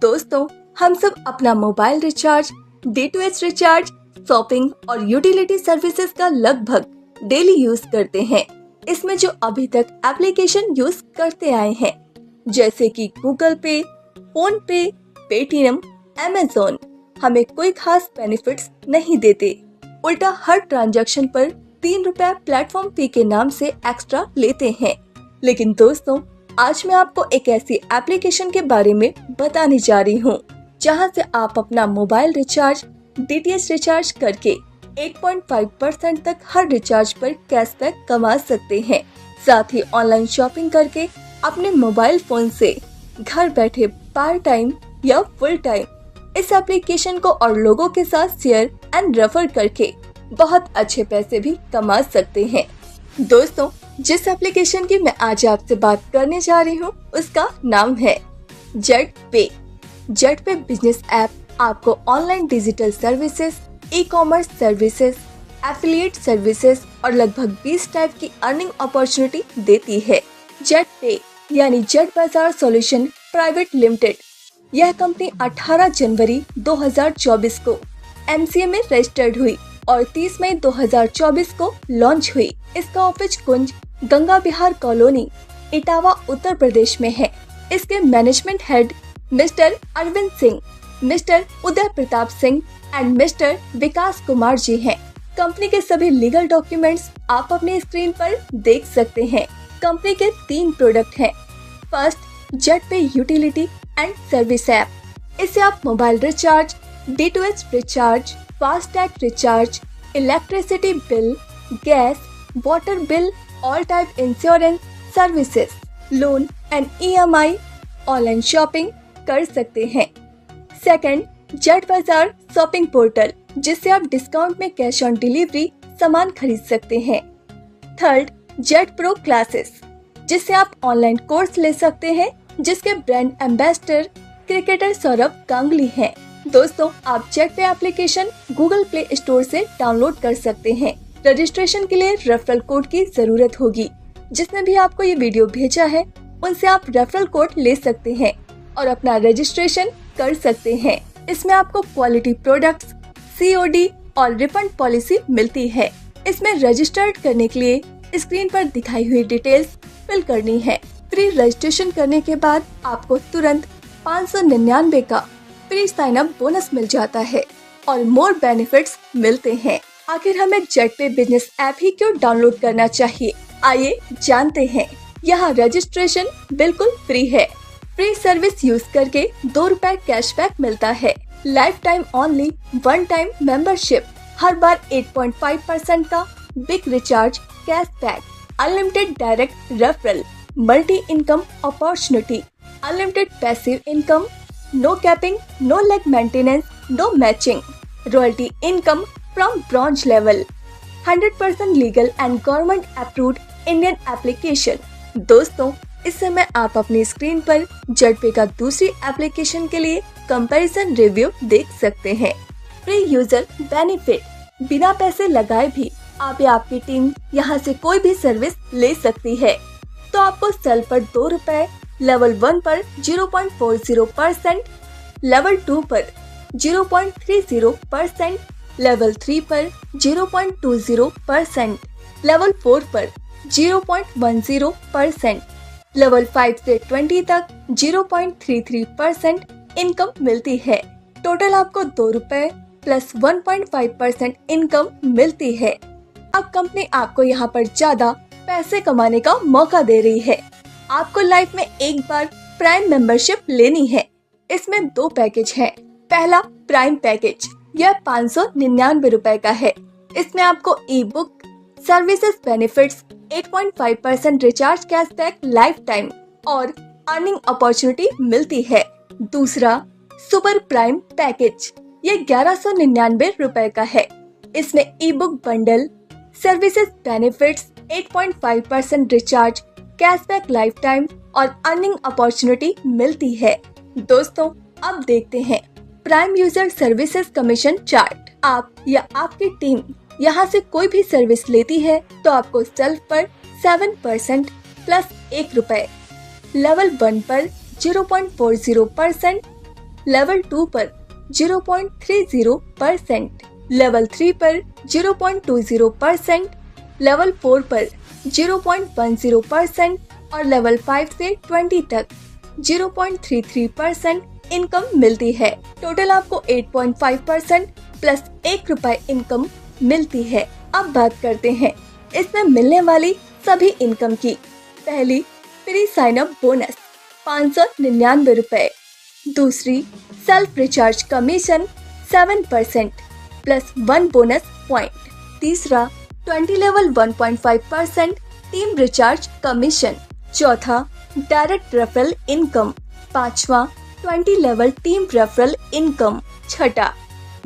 दोस्तों, हम सब अपना mobile recharge, DTH recharge, shopping और यूटिलिटी सर्विसेज का लगभग डेली यूज करते हैं। इसमें जो अभी तक एप्लीकेशन यूज करते आए हैं, जैसे कि गूगल पे, फोन पे, पेटीएम, अमेज़न, हमें कोई खास बेनिफिट्स नहीं देते। उल्टा हर ट्रांजैक्शन पर 3 रुपया प्लेटफॉर्म फी के नाम से एक्स्ट्रा लेते हैं। लेकिन दोस्तों, आज मैं आपको एक ऐसी एप्लीकेशन के बारे में बताने जा रही हूँ, जहाँ से आप अपना मोबाइल रिचार्ज, DTH रिचार्ज करके 8.5% तक हर रिचार्ज पर कैशबैक कमा सकते हैं। साथ ही ऑनलाइन शॉपिंग करके अपने मोबाइल फोन से घर बैठे पार्ट टाइम या फुल टाइम इस एप्लीकेशन को और लोगों के साथ शेयर एंड रेफर करके बहुत अच्छे पैसे भी कमा सकते हैं। दोस्तों, जिस एप्लीकेशन की मैं आज आपसे बात करने जा रही हूँ, उसका नाम है जेटपे। जेटपे बिजनेस ऐप आपको online digital services, e-commerce services, affiliate services और लगभग 20 टाइप की अर्निंग अपॉर्चुनिटी देती है। जेटपे यानी जेट बाजार सॉल्यूशन प्राइवेट लिमिटेड, यह कंपनी 18 जनवरी 2024 को MCA में रजिस्टर्ड हुई और 30 मई 2024 को लॉन्च हुई। इसका ऑफिस कुंज गंगा विहार कॉलोनी, इटावा, उत्तर प्रदेश में है। इसके management head mister Arvind Singh, mister Uday Pratap Singh and mister Vikas Kumar ji हैं। कंपनी के सभी लीगल डॉक्यूमेंट्स आप अपने स्क्रीन पर देख सकते हैं। कंपनी के 3 प्रोडक्ट हैं। First, JetPay utility and service app. इससे आप mobile recharge, DTH recharge, FASTag recharge, electricity bill, gas, water bill, all type insurance services, loan and EMI, online shopping कर सकते हैं। Second, Jet Bazaar shopping portal, जिससे आप discount में cash on delivery सामान खरीद सकते हैं। थर्ड, जेट प्रो क्लासेस, जिससे आप ऑनलाइन कोर्स ले सकते हैं, जिसके brand ambassador cricketer Saurabh Ganguly हैं। दोस्तों, आप जेटपे एप्लीकेशन गूगल प्ले स्टोर से डाउनलोड कर सकते हैं। रजिस्ट्रेशन के लिए रेफरल कोड की जरूरत होगी। जिसने भी आपको ये वीडियो भेजा है, उनसे आप रेफरल कोड ले सकते हैं और अपना रजिस्ट्रेशन कर सकते हैं। इसमें आपको क्वालिटी प्रोडक्ट्स, COD और रिफंड पॉलिसी मिलती है। इसमें रजिस्टर्ड करने के लिए स्क्रीन पर दिखाई हुई डिटेल्स फिल करनी है। फ्री रजिस्ट्रेशन करने के बाद आपको तुरंत 599 का फ्री साइन अप बोनस मिल जाता है और मोर बेनिफिट्स मिलते हैं। आखिर हमें जेटपे बिजनेस ऐप ही क्यों डाउनलोड करना चाहिए, आइए जानते हैं। यहाँ रजिस्ट्रेशन बिल्कुल फ्री है। फ्री सर्विस यूज करके 2 रुपए कैशबैक मिलता है। Life time only 1 time membership, हर बार 8.5% का big recharge cashback, unlimited direct referral, multi income opportunity, unlimited passive income, no capping, no leg maintenance, no matching, royalty income from bronze level, 100% legal and government approved Indian application. दोस्तों, इस समय आप अपनी screen पर जेटपे का दूसरी application के लिए कंपैरिजन रिव्यू देख सकते हैं। फ्री यूजर बेनिफिट, बिना पैसे लगाए भी आप या आपकी टीम यहाँ से कोई भी सर्विस ले सकती है। तो आपको सेल पर 2 रुपए, लेवल 1 पर 0.40%, लेवल 2 पर 0.30%, लेवल 3 पर 0.20%, लेवल 4 पर 0.10%, लेवल 5 से 20 तक 0.33% इनकम मिलती है। टोटल आपको 2 रुपए प्लस 1.5% इनकम मिलती है। अब कंपनी आपको यहाँ पर ज्यादा पैसे कमाने का मौका दे रही है। आपको लाइफ में एक बार प्राइम मेंबरशिप लेनी है। इसमें 2 पैकेज हैं। पहला प्राइम पैकेज, यह 599 रुपए का है। इसमें आपको ई book, services benefits, 8.5% recharge cashback life time और अर्निंग अपॉर्चुनिटी मिलती है। दूसरा सुपर प्राइम पैकेज, यह 1199 रुपए का है। इसमें ई book bundle, services benefits, 8.5% recharge cashback life time और अर्निंग अपॉर्चुनिटी मिलती है। दोस्तों, अब देखते हैं prime user services commission chart. आप या आपकी टीम यहाँ से कोई भी सर्विस लेती है तो आपको सेल्फ पर 7% प्लस 1 रुपए, लेवल 1 पर 0.40%, लेवल 2 पर 0.30%, लेवल 3 पर 0.20%, लेवल 4 पर 0.10% और लेवल 5 से 20 तक 0.33% इनकम मिलती है। टोटल आपको 8.5% प्लस ₹1 इनकम मिलती है। अब बात करते हैं इसमें मिलने वाली सभी इनकम की। पहली, फ्री साइन अप बोनस ₹599। दूसरी, self recharge commission 7% plus 1 bonus point. तीसरा, 20 लेवल 1.5% टीम रिचार्ज कमीशन। चौथा, डायरेक्ट रेफरल इनकम। पांचवा, 20 लेवल टीम रेफरल इनकम। छठा,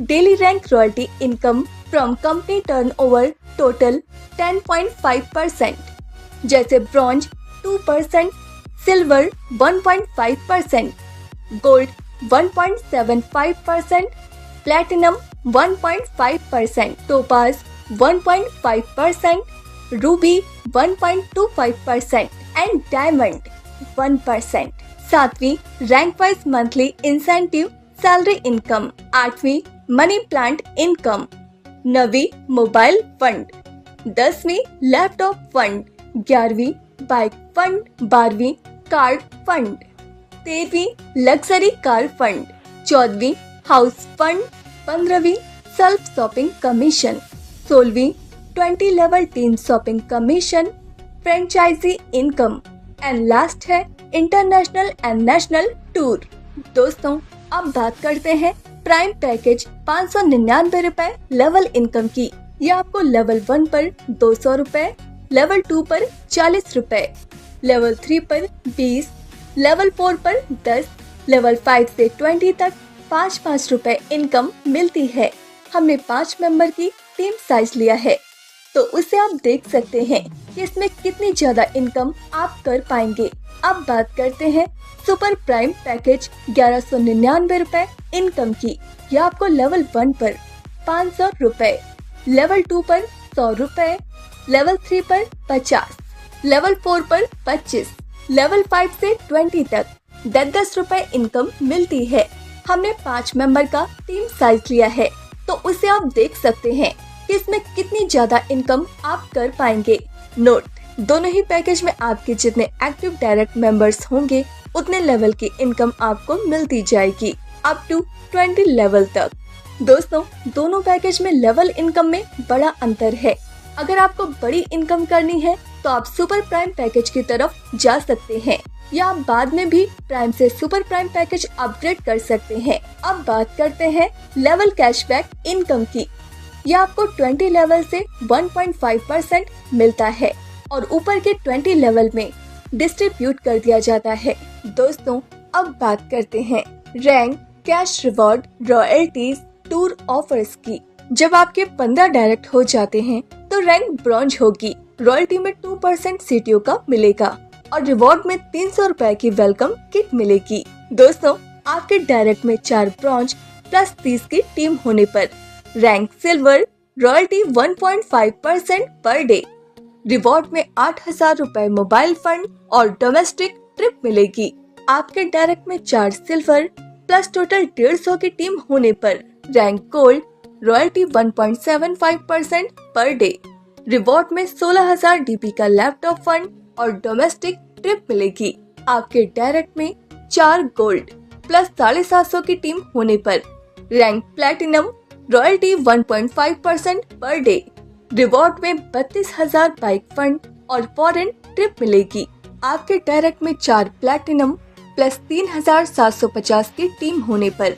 daily rank royalty income from company turnover total 10.5%, जैसे bronze 2%, silver 1.5%, gold 1.75%, platinum 1.5%, topaz 1.5%, Ruby 1.25% and diamond 1%। सातवीं, rank wise monthly incentive salary income. आठवीं, money plant income. नवीं, mobile fund. 10वीं, laptop fund. 11वीं, bike fund. 12वीं, card fund. 13वीं, luxury car fund. 14वीं, house fund. 15वीं, सेल्फ शॉपिंग कमीशन। 16वीं, 20 level team shopping commission, franchisee income and last है इंटरनेशनल एंड नेशनल टूर। दोस्तों, अब बात करते हैं प्राइम पैकेज ₹599 लेवल इनकम की। यह आपको लेवल 1 पर ₹200, लेवल 2 पर ₹40, लेवल 3 पर 20, लेवल 4 पर 10, लेवल 5 से 20 तक ₹5 इनकम मिलती है। हमने 5 मेंबर की टीम साइज लिया है, तो उसे आप देख सकते हैं कि इसमें कितनी ज्यादा इनकम आप कर पाएंगे। अब बात करते हैं सुपर प्राइम पैकेज ₹1199 इनकम की। यह आपको लेवल 1 पर ₹500, लेवल 2 पर ₹100, लेवल 3 पर 50, लेवल 4 पर 25, लेवल 5 से 20 तक ₹10 इनकम मिलती है। हमने 5 मेंबर का टीम साइज लिया है, तो उसे आप देख सकते हैं कि इसमें कितनी ज्यादा इनकम आप कर पाएंगे। नोट, दोनों ही पैकेज में आपके जितने एक्टिव डायरेक्ट मेंबर्स होंगे उतने लेवल की इनकम आपको मिलती जाएगी, अप टू 20 लेवल तक। दोस्तों, दोनों पैकेज में लेवल इनकम में बड़ा अंतर है। अगर आपको बड़ी इनकम करनी है तो आप सुपर प्राइम पैकेज की तरफ जा सकते हैं, या आप बाद में भी प्राइम से सुपर प्राइम पैकेज अपग्रेड कर सकते हैं। अब बात करते हैं लेवल कैशबैक इनकम की। यह आपको 20 लेवल से 1.5% मिलता है और ऊपर के 20 लेवल में डिस्ट्रीब्यूट कर दिया जाता है। दोस्तों, अब बात करते हैं rank, cash reward, royalties, tour offers की। जब आपके 15 डायरेक्ट हो जाते हैं तो रैंक ब्रॉन्ज होगी, रॉयल्टी में 2% सीटीओ का मिलेगा और रिवॉर्ड में ₹300 की वेलकम किट मिलेगी। दोस्तों, आपके डायरेक्ट में 4 ब्रॉन्ज प्लस 30 की टीम होने पर rank silver, royalty 1.5% per day, reward में ₹8,000 मोबाइल फंड और डोमेस्टिक ट्रिप मिलेगी। आपके डायरेक्ट में 4 सिल्वर प्लस टोटल 150 की टीम होने पर rank gold, royalty 1.75% per day, reward में 16,000 DP का लैपटॉप फंड और डोमेस्टिक ट्रिप मिलेगी। आपके डायरेक्ट में 4 गोल्ड प्लस 750 की टीम होने पर rank platinum, royalty 1.5% per day, reward में 32,000 बाइक फंड और फॉरेन ट्रिप मिलेगी। आपके डायरेक्ट में 4 प्लैटिनम प्लस 3,750 की टीम होने पर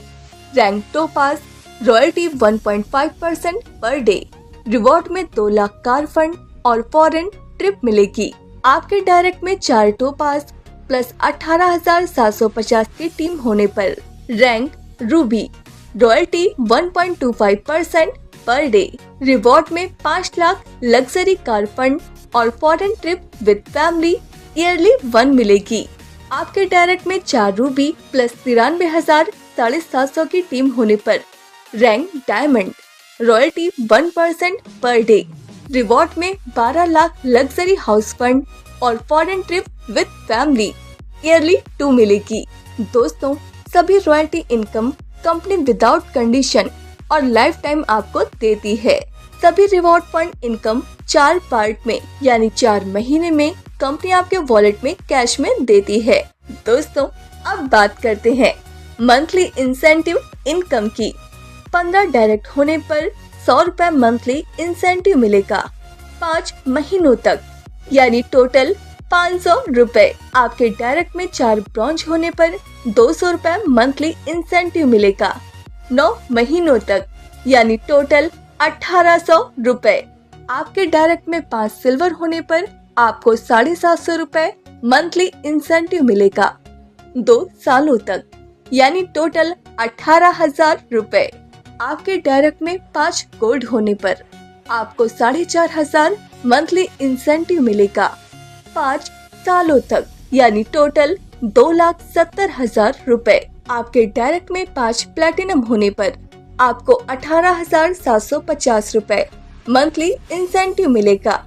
rank topaz, royalty 1.5% per day, reward में 2 लाख कार फंड और फॉरेन ट्रिप मिलेगी। आपके डायरेक्ट में 4 टोपाज प्लस 18,750 की टीम होने पर rank Ruby, royalty 1.25% per day, reward में 5 लाख लग्जरी कार फंड और foreign trip with family yearly 1 मिलेगी। आपके डायरेक्ट में 4 रूबी प्लस 93,750 की टीम होने पर rank diamond, royalty 1% per day, reward में 12 लाख लग्जरी हाउस फंड और foreign trip with family yearly 2 मिलेगी। दोस्तों, सभी royalty income company without condition और लाइफ टाइम आपको देती है। सभी रिवॉर्ड फंड इनकम 4 पार्ट में यानी 4 महीने में कंपनी आपके वॉलेट में कैश में देती है। दोस्तों अब बात करते हैं मंथली इंसेंटिव इनकम की। 15 डायरेक्ट होने पर 100 रुपए मंथली इंसेंटिव मिलेगा 5 महीनों तक, यानी टोटल 500 रुपए। आपके डायरेक्ट में 4 ब्रॉन्ज होने पर 200 रुपए मंथली इंसेंटिव मिलेगा 9 महीनों तक, यानी टोटल 1800 रुपए। आपके डायरेक्ट में 5 सिल्वर होने पर आपको 750 रुपए मंथली इंसेंटिव मिलेगा 2 सालों तक, यानी टोटल 18,000 रुपए। आपके डायरेक्ट में 5 गोल्ड होने पर आपको 4,500 मंथली इंसेंटिव मिलेगा 5 सालों तक, यानी टोटल 2,70,000 रुपए। आपके डायरेक्ट में 5 प्लेटिनम होने पर आपको 18,750 रुपए मंथली इंसेंटिव मिलेगा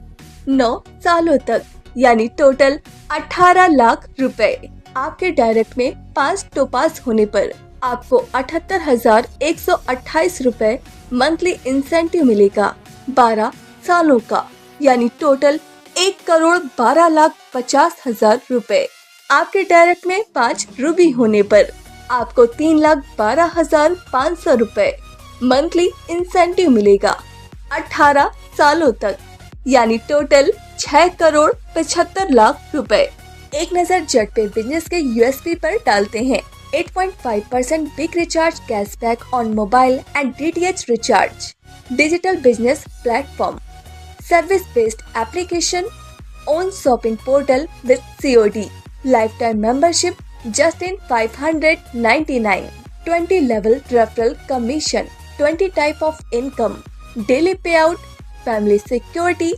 9 सालों तक, यानी टोटल 18 लाख रुपए। आपके डायरेक्ट में 5 टोपास होने पर आपको 78,128 रुपए मंथली इंसेंटिव मिलेगा 12 सालों का, यानी टोटल 1,12,50,000 रुपए। आपके डायरेक्ट में 5 रूबी होने पर आपको 3,12,500 रुपए मंथली इंसेंटिव मिलेगा 18 सालों तक, यानी टोटल 6,75,00,000 रुपए। एक नजर झटपे बिजनेस के यूएसपी पर डालते हैं। 8.5% big recharge cashback on mobile and DTH recharge, digital business platform, service based application, own shopping portal with COD, lifetime membership just in 599, 20 level referral commission, 20 type of income, daily payout, family security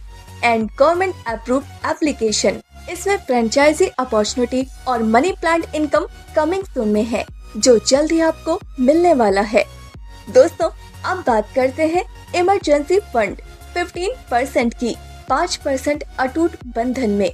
and government approved application। इसमें franchise opportunity और money plant income coming soon में है, जो जल्द ही आपको मिलने वाला है। दोस्तों अब बात करते हैं इमरजेंसी फंड 15% की, 5% अटूट बंधन में,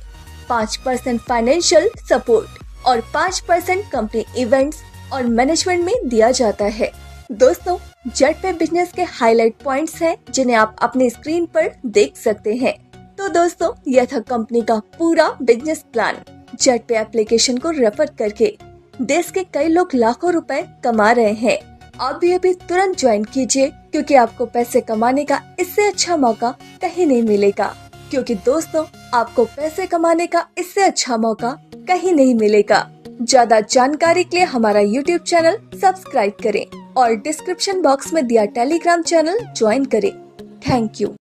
5% फाइनेंशियल सपोर्ट और 5% कंपनी इवेंट्स और मैनेजमेंट में दिया जाता है। दोस्तों झटपे बिजनेस के हाईलाइट पॉइंट्स हैं जिन्हें आप अपने स्क्रीन पर देख सकते हैं। तो दोस्तों यह था कंपनी का पूरा बिजनेस प्लान। झटपे एप्लीकेशन को रेफर करके देश के कई लोग लाखों रुपए कमा रहे हैं। आप भी अभी तुरंत ज्वाइन कीजिए, क्योंकि आपको पैसे कमाने का इससे अच्छा मौका कहीं नहीं मिलेगा। क्योंकि दोस्तों आपको पैसे कमाने का इससे अच्छा मौका कहीं नहीं मिलेगा। ज्यादा जानकारी के लिए हमारा YouTube चैनल सब्सक्राइब करें और डिस्क्रिप्शन बॉक्स में दिया टेलीग्राम चैनल ज्वाइन करें। Thank you.